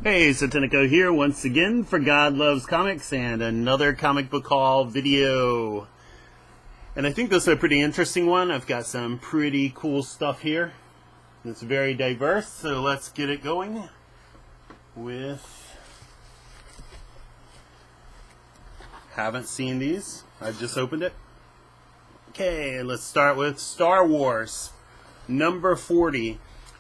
Hey, Satanico here once again for God Loves Comics and another comic book haul video. And I think this is a pretty interesting one. I've got some pretty cool stuff here. It's very diverse, so let's get it going with... Haven't seen these. I've just opened it. Okay, let's start with Star Wars, number 40.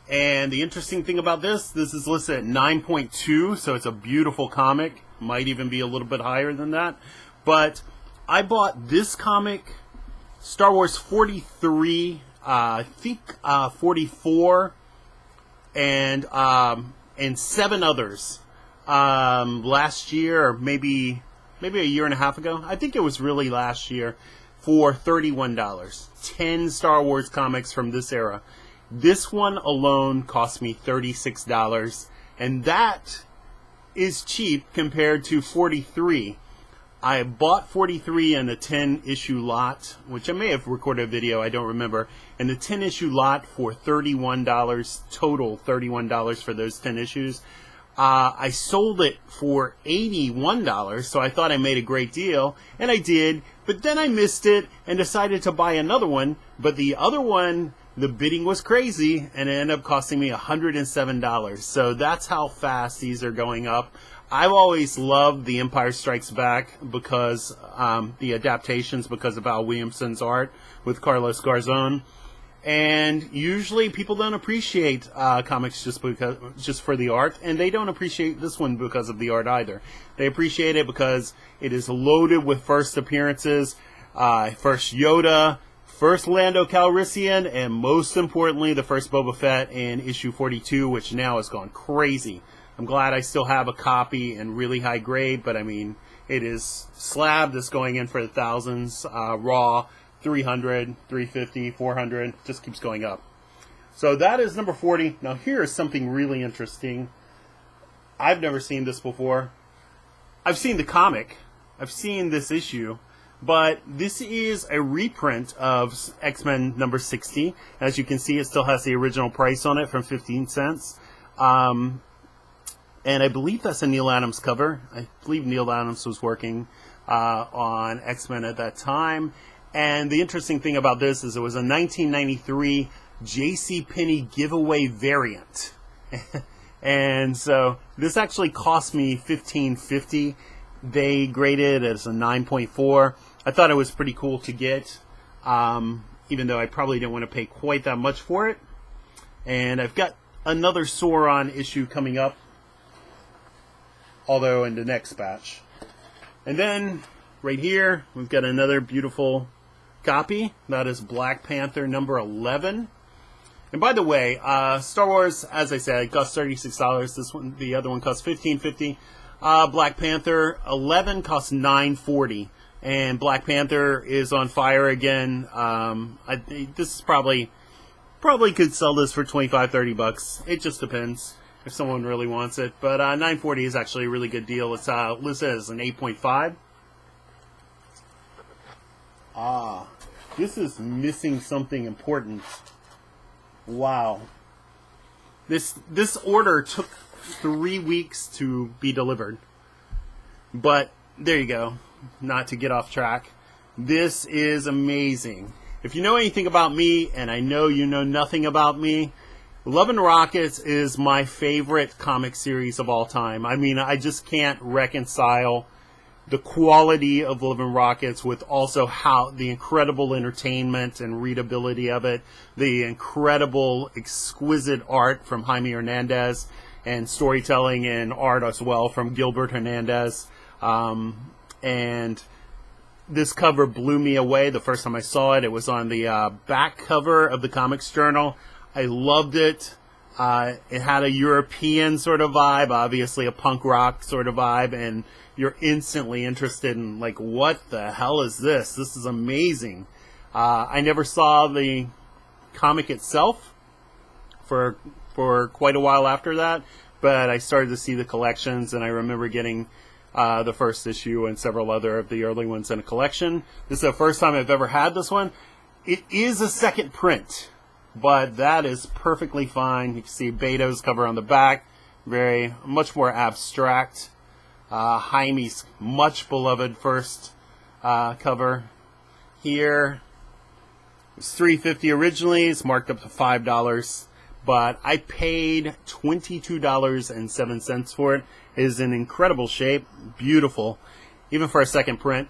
And the interesting thing about this is listed at 9.2, so it's a beautiful comic. Might even be a little bit higher than that. But I bought this comic, Star Wars 43, I think 44, and 7 others last year, or maybe a year and a half ago. I think it was really last year, for $31. 10 Star Wars comics from this era. This one alone cost me $36, and that is cheap compared to 43. I bought 43 in a 10-issue lot, which I may have recorded a video, I don't remember, and the 10-issue lot for $31, total $31 for those 10 issues. I sold it for $81, so I thought I made a great deal, and I did, but then I missed it and decided to buy another one, but the other one, the bidding was crazy, and it ended up costing me $107. So that's how fast these are going up. I've always loved The Empire Strikes Back because the adaptations, because of Al Williamson's art with Carlos Garzón. And usually people don't appreciate comics just for the art, and they don't appreciate this one because of the art either. They appreciate it because it is loaded with first appearances, first Yoda, first Lando Calrissian, and most importantly, the first Boba Fett in issue 42, which now has gone crazy. I'm glad I still have a copy in really high grade, but I mean, it is slabbed. It's going in for the thousands, raw, 300, 350, 400, just keeps going up. So that is number 40. Now here is something really interesting. I've never seen this before. I've seen the comic. I've seen this issue. But this is a reprint of X-Men number 60. As you can see, it still has the original price on it from 15 cents. And I believe that's a Neil Adams cover. I believe Neil Adams was working on X-Men at that time. And the interesting thing about this is it was a 1993 JCPenney giveaway variant. And so this actually cost me $15.50. They graded it as a 9.4. I thought it was pretty cool to get, even though I probably didn't want to pay quite that much for it. And I've got another Sauron issue coming up, although in the next batch. And then, right here, we've got another beautiful copy. That is Black Panther number 11. And by the way, Star Wars, as I said, it costs $36. This one, the other one costs $15.50. Black Panther 11 costs $9.40, and Black Panther is on fire again. This is probably could sell this for $25-$30. It just depends if someone really wants it. But $9.40 is actually a really good deal. It's listed as an 8.5. This is missing something important. Wow. This order took 3 weeks to be delivered. But there you go. Not to get off track. This is amazing. If you know anything about me, and I know you know nothing about me, Love and Rockets is my favorite comic series of all time. I mean, I just can't reconcile the quality of Love and Rockets with also how the incredible entertainment and readability of it, the incredible, exquisite art from Jaime Hernandez, and storytelling and art as well from Gilbert Hernandez. And this cover blew me away the first time I saw it. It was on the back cover of the Comics Journal. I loved it. It had a European sort of vibe, obviously a punk rock sort of vibe, and you're instantly interested in, like, what the hell is this? This is amazing. I never saw the comic itself for quite a while after that, but I started to see the collections, and I remember getting the first issue and several other of the early ones in a collection. This is the first time I've ever had this one. It is a second print, but that is perfectly fine. You can see Beto's cover on the back, much more abstract. Jaime's much beloved first cover here. It was $3.50 originally. It's marked up to $5, but I paid $22.07 for it. It is in incredible shape, beautiful, even for a second print.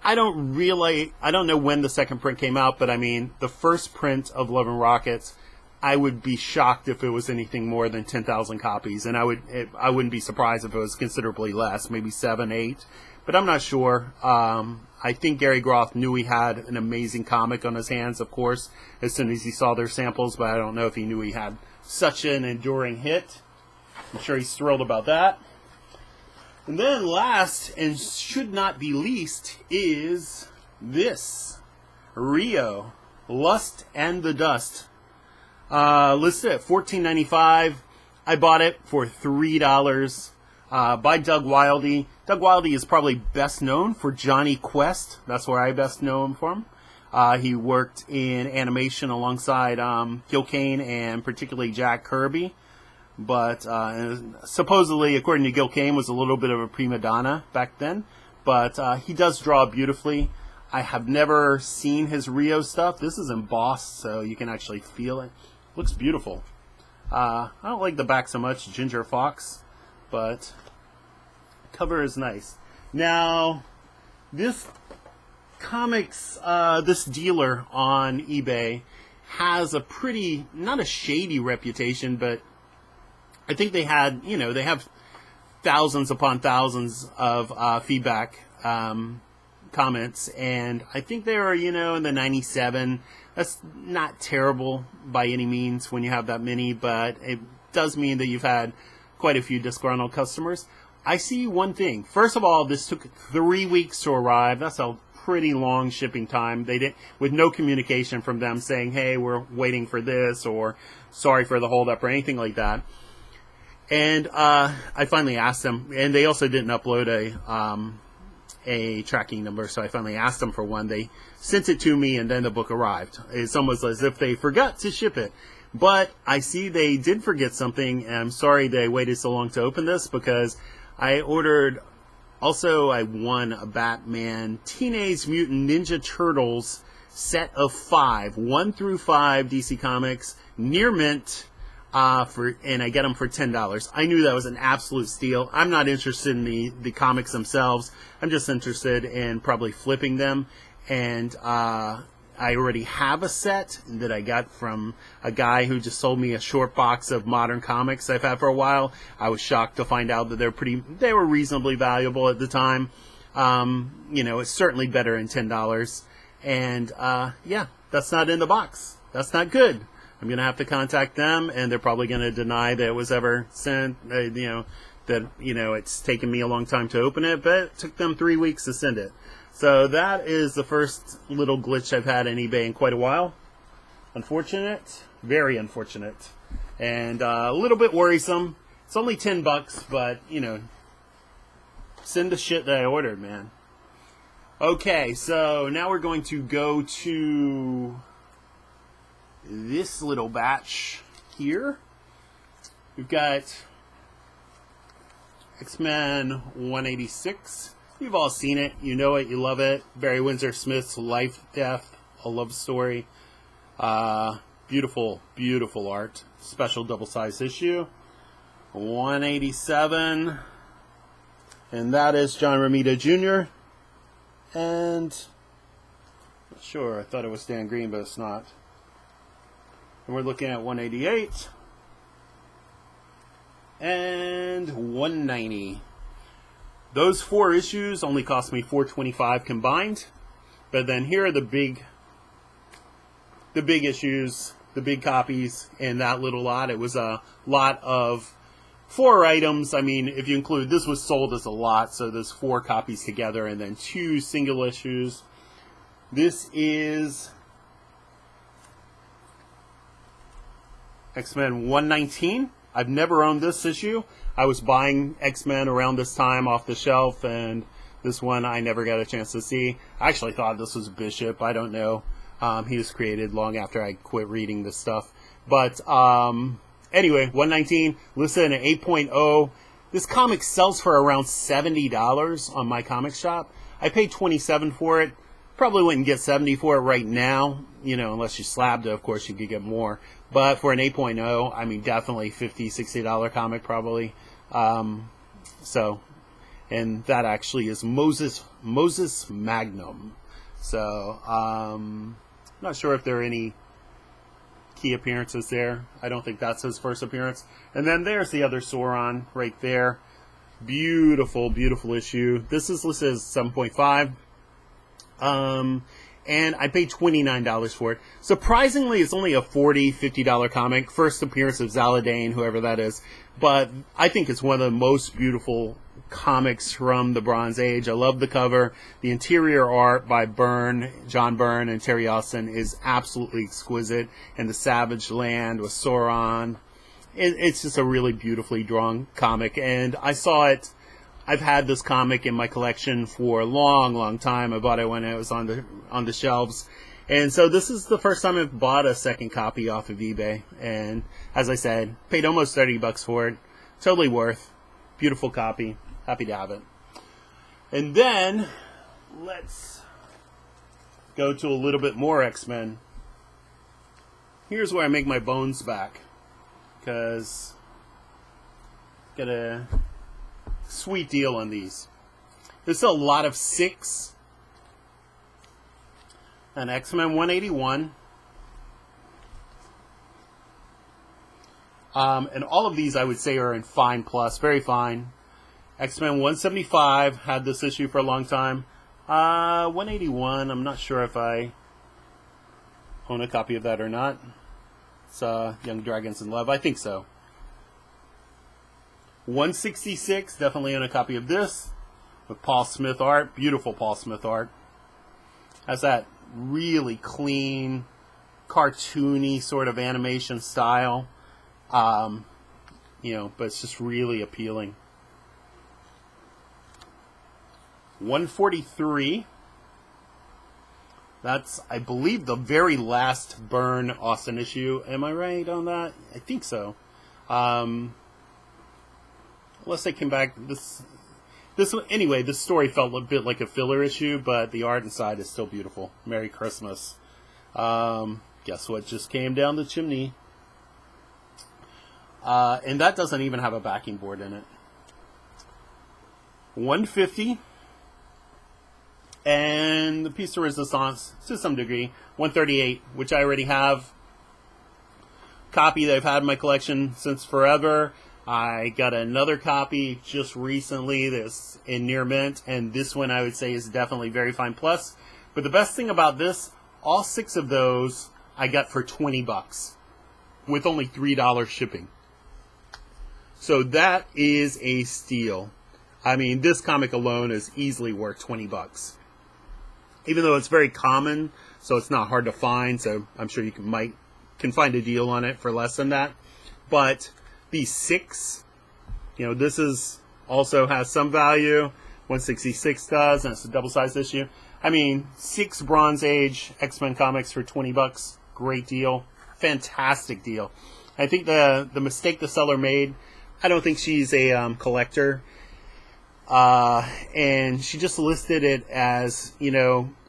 I don't know when the second print came out, but I mean, the first print of Love and Rockets, I would be shocked if it was anything more than 10,000 copies, and I wouldn't be surprised if it was considerably less, maybe 7, 8, but I'm not sure. I think Gary Groth knew he had an amazing comic on his hands, of course, as soon as he saw their samples, but I don't know if he knew he had such an enduring hit. I'm sure he's thrilled about that. And then last, and should not be least, is this. Rio, Lust and the Dust. Listed at $14.95. I bought it for $3 by Doug Wildey. Doug Wildey is probably best known for Johnny Quest. That's where I best know him from. He worked in animation alongside Gil Kane and particularly Jack Kirby. But supposedly, according to Gil Kane, was a little bit of a prima donna back then. But he does draw beautifully. I have never seen his Rio stuff. This is embossed, so you can actually feel it. Looks beautiful. I don't like the back so much, Ginger Fox, but cover is nice. Now, this comics, this dealer on eBay has a pretty, not a shady reputation, but I think they have thousands upon thousands of feedback comments, and I think they were, in the 97. That's not terrible by any means when you have that many, but it does mean that you've had quite a few disgruntled customers. I see one thing. First of all, this took 3 weeks to arrive. That's a pretty long shipping time. They didn't, with no communication from them saying, hey, we're waiting for this, or sorry for the holdup, or anything like that. And I finally asked them, and they also didn't upload a tracking number, so I finally asked them for one. They sent it to me, and then the book arrived. It's almost as if they forgot to ship it. But I see they did forget something, and I'm sorry they waited so long to open this, because I ordered, also I won a Batman Teenage Mutant Ninja Turtles set of 5, 1 through 5 DC Comics, near mint, and I get them for $10. I knew that was an absolute steal. I'm not interested in the comics themselves. I'm just interested in probably flipping them. And I already have a set that I got from a guy who just sold me a short box of modern comics I've had for a while. I was shocked to find out that they were reasonably valuable at the time. It's certainly better than $10. And yeah, that's not in the box. That's not good. I'm going to have to contact them, and they're probably going to deny that it was ever sent, it's taken me a long time to open it, but it took them 3 weeks to send it. So that is the first little glitch I've had on eBay in quite a while. Unfortunate, very unfortunate, and a little bit worrisome. It's only $10, but, send the shit that I ordered, man. Okay, so now we're going to go to this little batch here. We've got X-Men 186. You've all seen it. You know it. You love it. Barry Windsor Smith's Life, Death, a Love Story. Beautiful, beautiful art. Special double-sized issue. 187. And that is John Romita Jr. And not sure. I thought it was Dan Green, but it's not. And we're looking at 188 and 190. Those 4 issues only cost me $4.25 combined. But then here are the big issues, the big copies in that little lot. It was a lot of 4 items. I mean, if you include, this was sold as a lot, so there's 4 copies together and then 2 single issues. This is X-Men 119. I've never owned this issue. I was buying X-Men around this time off the shelf, and this one I never got a chance to see. I actually thought this was Bishop. I don't know. He was created long after I quit reading this stuff. But Anyway, 119, listed at an 8.0. This comic sells for around $70 on my comic shop. I paid $27 for it. Probably wouldn't get $70 for it right now, unless you slabbed it. Of course, you could get more. But for an 8.0, I mean, definitely $50, $60 comic probably. And that actually is Moses Magnum. So, not sure if there are any key appearances there. I don't think that's his first appearance. And then there's the other Sauron right there. Beautiful, beautiful issue. This is listed as 7.5. And I paid $29 for it. Surprisingly, it's only a $40, $50 comic. First appearance of Zaladane, whoever that is. But I think it's one of the most beautiful comics from the Bronze Age. I love the cover. The interior art by John Byrne and Terry Austin is absolutely exquisite. And the Savage Land with Sauron. It's just a really beautifully drawn comic. And I saw it. I've had this comic in my collection for a long, long time. I bought it when it was on the shelves. And so this is the first time I've bought a second copy off of eBay. And as I said, paid almost $30 for it. Totally worth. Beautiful copy. Happy to have it. And then let's go to a little bit more X-Men. Here's where I make my bones back. Because got a sweet deal on these. There's a lot of 6. An X-Men 181. And all of these I would say are in fine plus, very fine. X-Men 175, had this issue for a long time. 181, I'm not sure if I own a copy of that or not. It's Young Dragons in Love, I think so. 166, definitely own a copy of this. With Paul Smith art, beautiful Paul Smith art. Has that really clean, cartoony sort of animation style. But it's just really appealing. 143. That's, I believe, the very last Byrne Austin issue. Am I right on that? I think so. Unless they came back. Anyway, this story felt a bit like a filler issue, but the art inside is still beautiful. Merry Christmas. Guess what just came down the chimney? And that doesn't even have a backing board in it. 150. And the piece de resistance, to some degree, 138, which I already have. Copy that I've had in my collection since forever. I got another copy just recently that's in near mint, and this one I would say is definitely very fine plus. But the best thing about this, all 6 of those I got for $20 with only $3 shipping. So that is a steal. I mean, this comic alone is easily worth $20. Even though it's very common, so it's not hard to find, so I'm sure you can find a deal on it for less than that. But these 6, this is also has some value. 166 does, and it's a double-sized issue. I mean, 6 Bronze Age X-Men comics for $20. Great deal. Fantastic deal. I think the mistake the seller made, I don't think she's a collector. And she just listed it as,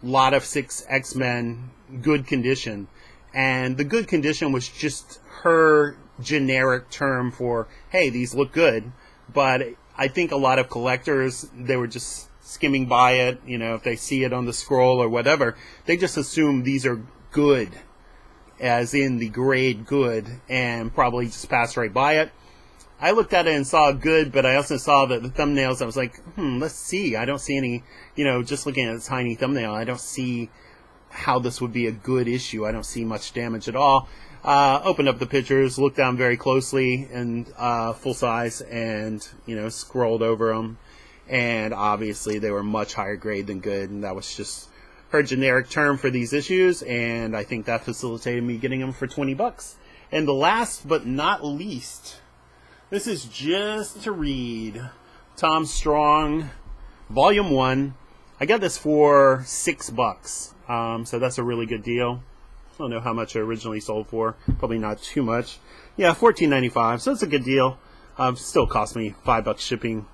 lot of 6 X-Men, good condition. And the good condition was just her generic term for, hey, these look good. But I think a lot of collectors, they were just skimming by it, if they see it on the scroll or whatever, they just assume these are good, as in the grade good, and probably just pass right by it. I looked at it and saw good, but I also saw the thumbnails. I was like, let's see. I don't see any, just looking at a tiny thumbnail, I don't see how this would be a good issue. I don't see much damage at all. Opened up the pictures, looked down very closely and full size, and, scrolled over them. And obviously they were much higher grade than good, and that was just her generic term for these issues, and I think that facilitated me getting them for $20. And the last but not least, this is just to read Tom Strong, Volume 1. I got this for $6. So that's a really good deal. don't know how much it originally sold for. Probably not too much. Yeah, $14.95. So it's a good deal. Still cost me $5 shipping.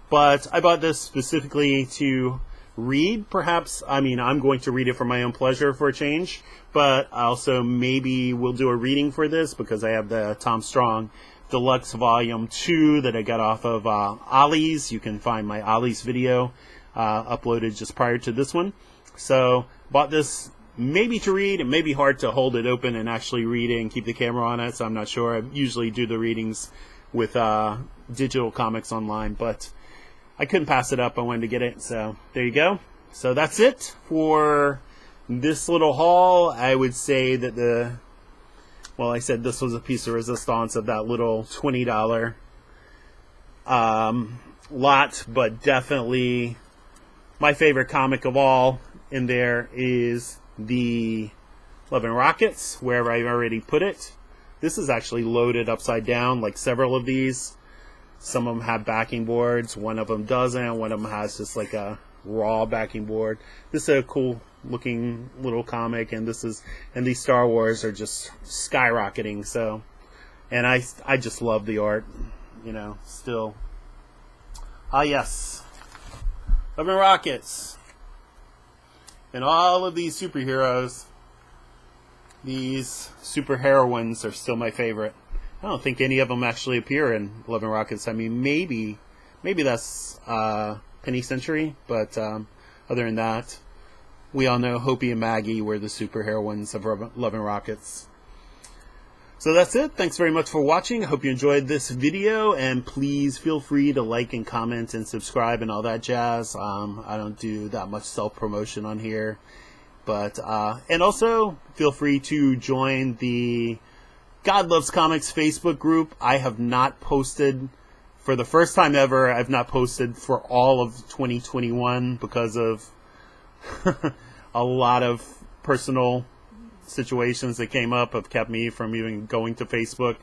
But I bought this specifically to read. Perhaps, I mean, I'm going to read it for my own pleasure for a change. But also maybe we'll do a reading for this because I have the Tom Strong Deluxe Volume 2 that I got off of Ollie's. You can find my Ollie's video uploaded just prior to this one. So bought this maybe to read. It may be hard to hold it open and actually read it and keep the camera on it, so I'm not sure. I usually do the readings with digital comics online, but I couldn't pass it up. I wanted to get it, so there you go. So that's it for this little haul. I would say that well, I said this was a piece of resistance of that little $20 lot, but definitely my favorite comic of all in there is the Love and Rockets, wherever I've already put it. This is actually loaded upside down, like several of these. Some of them have backing boards, one of them doesn't, one of them has just like a raw backing board. This is a cool looking little comic, and these Star Wars are just skyrocketing. So, and I just love the art, you know, still. Yes, Love and Rockets. And all of these superheroes, these superheroines are still my favorite. I don't think any of them actually appear in Love and Rockets. I mean, maybe that's Penny Century, but other than that, we all know Hopi and Maggie were the superheroines of Love and Rockets. So that's it. Thanks very much for watching. I hope you enjoyed this video, and please feel free to like and comment and subscribe and all that jazz. I don't do that much self-promotion on here, but and also feel free to join the God Loves Comics Facebook group. I have not posted, for the first time ever, I've not posted for all of 2021 because of a lot of personal situations that came up have kept me from even going to Facebook,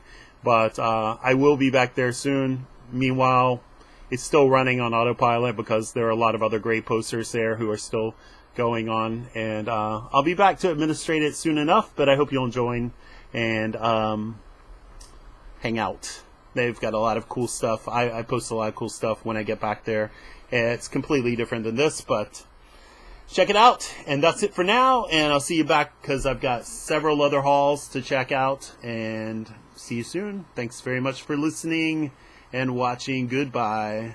but I will be back there soon. Meanwhile, it's still running on autopilot because there are a lot of other great posters there who are still going on, and I'll be back to administrate it soon enough, but I hope you'll join and hang out. They've got a lot of cool stuff. I post a lot of cool stuff when I get back there. It's completely different than this, but check it out. And that's it for now, and I'll see you back because I've got several other hauls to check out, and see you soon. Thanks very much for listening and watching. Goodbye.